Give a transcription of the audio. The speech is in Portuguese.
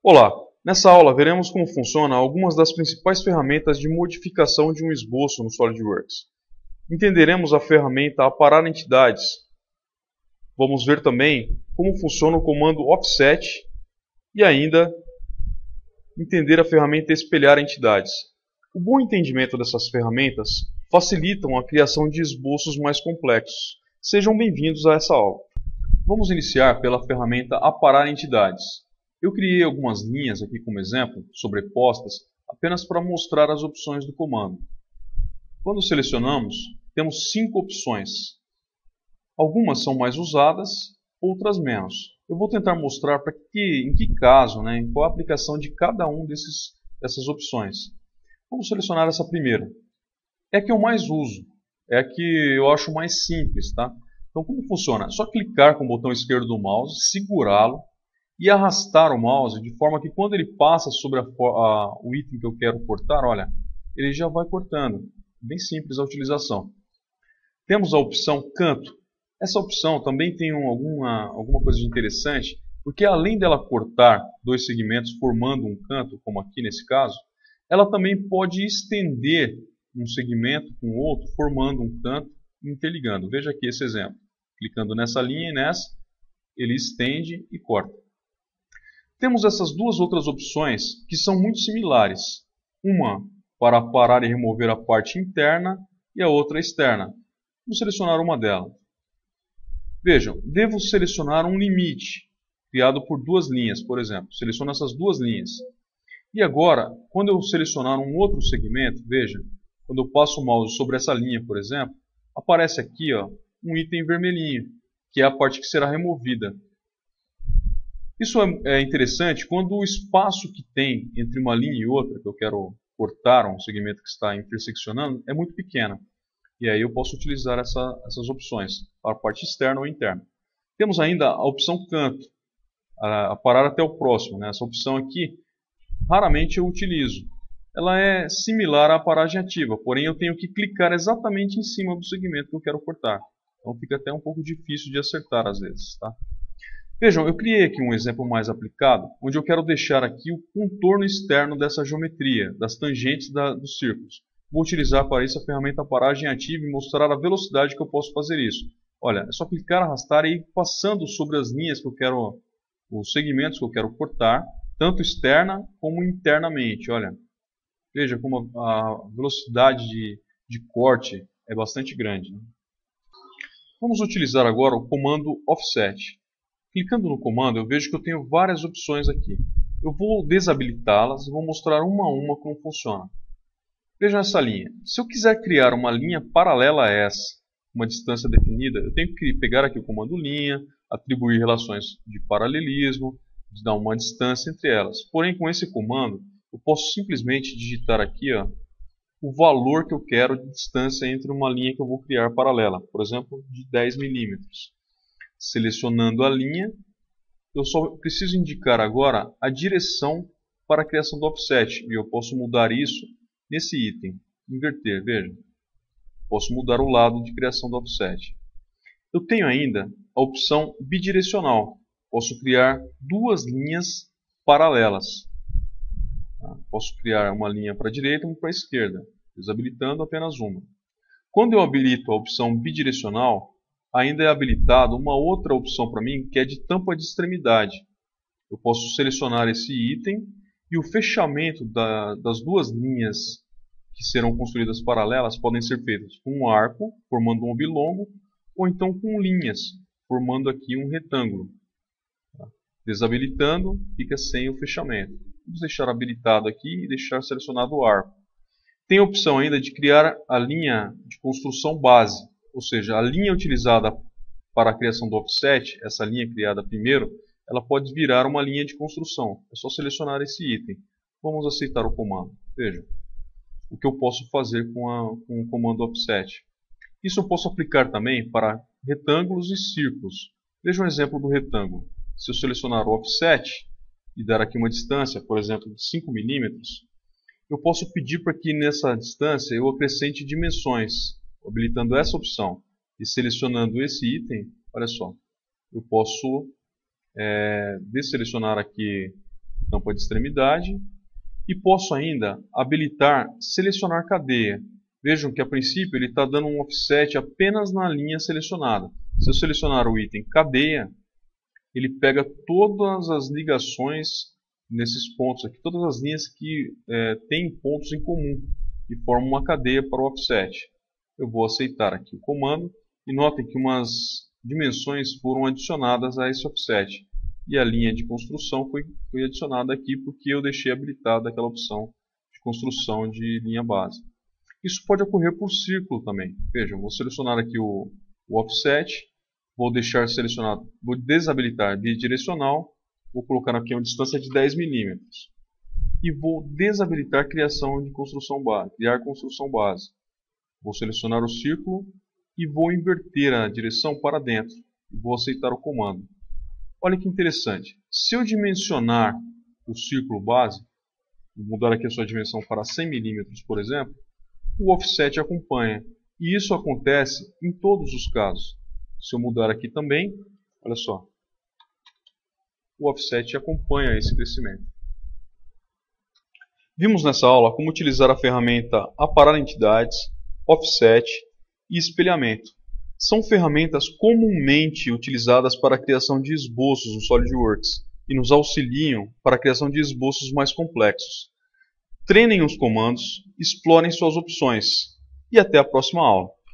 Olá! Nessa aula veremos como funcionam algumas das principais ferramentas de modificação de um esboço no SolidWorks. Entenderemos a ferramenta Aparar Entidades. Vamos ver também como funciona o comando Offset e ainda entender a ferramenta Espelhar Entidades. O bom entendimento dessas ferramentas facilitam a criação de esboços mais complexos. Sejam bem-vindos a essa aula. Vamos iniciar pela ferramenta Aparar Entidades. Eu criei algumas linhas aqui como exemplo, sobrepostas, apenas para mostrar as opções do comando. Quando selecionamos, temos 5 opções. Algumas são mais usadas, outras menos. Eu vou tentar mostrar em que caso, em qual a aplicação de cada um dessas opções. Vamos selecionar essa primeira. É a que eu mais uso, é a que eu acho mais simples, tá? Então como funciona? É só clicar com o botão esquerdo do mouse, segurá-lo e arrastar o mouse de forma que quando ele passa sobre o item que eu quero cortar, olha, ele já vai cortando. Bem simples a utilização. Temos a opção canto. Essa opção também tem alguma coisa de interessante, porque além dela cortar dois segmentos formando um canto, como aqui nesse caso, ela também pode estender um segmento com o outro, formando um canto e interligando. Veja aqui esse exemplo. Clicando nessa linha e nessa, ele estende e corta. Temos essas duas outras opções que são muito similares. Uma para aparar e remover a parte interna e a outra externa. Vamos selecionar uma delas. Vejam, devo selecionar um limite, criado por duas linhas, por exemplo. Seleciono essas duas linhas. E agora, quando eu selecionar um outro segmento, veja, quando eu passo o mouse sobre essa linha, por exemplo, aparece aqui um item vermelhinho, que é a parte que será removida. Isso é interessante quando o espaço que tem entre uma linha e outra, que eu quero cortar um segmento que está interseccionando, é muito pequeno. E aí eu posso utilizar essas opções para a parte externa ou interna. Temos ainda a opção canto, a parar até o próximo. Essa opção aqui, raramente eu utilizo. Ela é similar à paragem ativa, porém eu tenho que clicar exatamente em cima do segmento que eu quero cortar. Então fica até um pouco difícil de acertar às vezes, tá? Vejam, eu criei aqui um exemplo mais aplicado, onde eu quero deixar aqui o contorno externo dessa geometria, das tangentes dos círculos. Vou utilizar para isso a ferramenta Paragem Ativa e mostrar a velocidade que eu posso fazer isso. Olha, é só clicar, arrastar e ir passando sobre as linhas que eu quero, os segmentos que eu quero cortar, tanto externa como internamente. Olha, veja como a velocidade de corte é bastante grande. Vamos utilizar agora o comando Offset. Clicando no comando, eu vejo que eu tenho várias opções aqui. Eu vou desabilitá-las e vou mostrar uma a uma como funciona. Vejam essa linha. Se eu quiser criar uma linha paralela a essa, uma distância definida, eu tenho que pegar aqui o comando linha, atribuir relações de paralelismo, dar uma distância entre elas. Porém, com esse comando, eu posso simplesmente digitar aqui o valor que eu quero de distância entre uma linha que eu vou criar paralela. Por exemplo, de 10 milímetros. Selecionando a linha, eu só preciso indicar agora a direção para a criação do offset. E eu posso mudar isso nesse item. Inverter, veja. Posso mudar o lado de criação do offset. Eu tenho ainda a opção bidirecional. Posso criar duas linhas paralelas. Posso criar uma linha para a direita e uma para a esquerda, desabilitando apenas uma. Quando eu habilito a opção bidirecional, ainda é habilitado uma outra opção para mim, que é de tampa de extremidade. Eu posso selecionar esse item e o fechamento das duas linhas que serão construídas paralelas podem ser feitas com um arco, formando um oblongo, ou então com linhas, formando aqui um retângulo. Desabilitando, fica sem o fechamento. Vamos deixar habilitado aqui e deixar selecionado o arco. Tem a opção ainda de criar a linha de construção base. Ou seja, a linha utilizada para a criação do offset, essa linha criada primeiro, ela pode virar uma linha de construção. É só selecionar esse item. Vamos aceitar o comando. Veja o que eu posso fazer com o comando offset. Isso eu posso aplicar também para retângulos e círculos. Veja um exemplo do retângulo. Se eu selecionar o offset e dar aqui uma distância, por exemplo, de 5 milímetros, eu posso pedir para que nessa distância eu acrescente dimensões. Habilitando essa opção e selecionando esse item, olha só, eu posso desselecionar aqui tampa de extremidade, e posso ainda habilitar selecionar cadeia. Vejam que a princípio ele está dando um offset apenas na linha selecionada. Se eu selecionar o item cadeia, ele pega todas as ligações nesses pontos aqui, todas as linhas que têm pontos em comum e formam uma cadeia para o offset. Eu vou aceitar aqui o comando e notem que umas dimensões foram adicionadas a esse offset. E a linha de construção foi adicionada aqui porque eu deixei habilitada aquela opção de construção de linha base. Isso pode ocorrer por círculo também. Vejam, vou selecionar aqui o offset, vou deixar selecionado, vou desabilitar bidirecional, vou colocar aqui uma distância de 10 mm. E vou desabilitar criação de construção base, criar construção base. Vou selecionar o círculo e vou inverter a direção para dentro. E vou aceitar o comando. Olha que interessante. Se eu dimensionar o círculo base, vou mudar aqui a sua dimensão para 100 mm, por exemplo, o offset acompanha. E isso acontece em todos os casos. Se eu mudar aqui também, olha só, o offset acompanha esse crescimento. Vimos nessa aula como utilizar a ferramenta Aparar Entidades, Offset e Espelhamento. São ferramentas comumente utilizadas para a criação de esboços no SolidWorks e nos auxiliam para a criação de esboços mais complexos. Treinem os comandos, explorem suas opções e até a próxima aula.